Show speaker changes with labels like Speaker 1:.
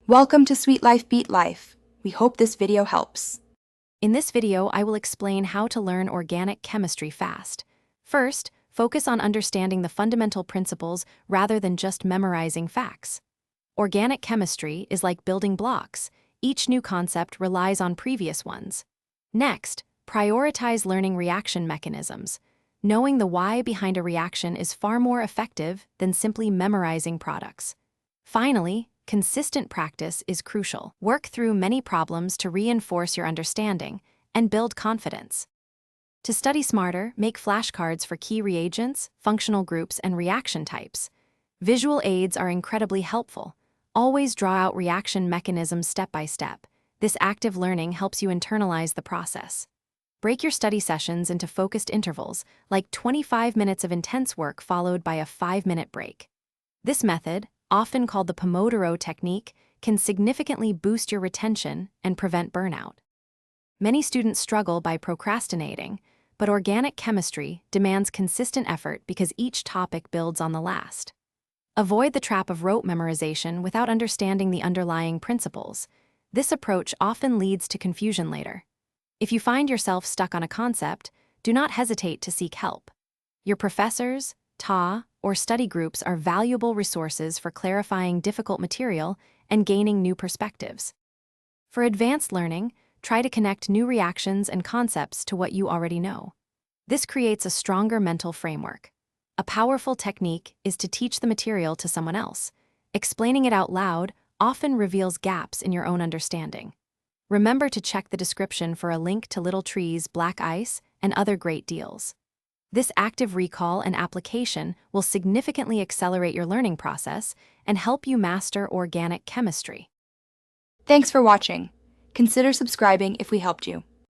Speaker 1: Welcome to Sweet Life Beat Life. We hope this video helps.
Speaker 2: In this video, I will explain how to learn organic chemistry fast. First, focus on understanding the fundamental principles rather than just memorizing facts. Organic chemistry is like building blocks. Each new concept relies on previous ones. Next, prioritize learning reaction mechanisms. Knowing the why behind a reaction is far more effective than simply memorizing products. Finally, consistent practice is crucial. Work through many problems to reinforce your understanding and build confidence. To study smarter, make flashcards for key reagents, functional groups, and reaction types. Visual aids are incredibly helpful. Always draw out reaction mechanisms step by step. This active learning helps you internalize the process. Break your study sessions into focused intervals, like 25 minutes of intense work followed by a 5-minute break. This method, often called the Pomodoro technique, can significantly boost your retention and prevent burnout. Many students struggle by procrastinating, but organic chemistry demands consistent effort because each topic builds on the last. Avoid the trap of rote memorization without understanding the underlying principles. This approach often leads to confusion later. If you find yourself stuck on a concept, do not hesitate to seek help. Your professors, TA, or study groups are valuable resources for clarifying difficult material and gaining new perspectives. For advanced learning, try to connect new reactions and concepts to what you already know. This creates a stronger mental framework. A powerful technique is to teach the material to someone else. Explaining it out loud often reveals gaps in your own understanding. Remember to check the description for a link to Little Tree's Black Ice and other great deals. This active recall and application will significantly accelerate your learning process and help you master organic chemistry.
Speaker 1: Thanks for watching. Consider subscribing if we helped you.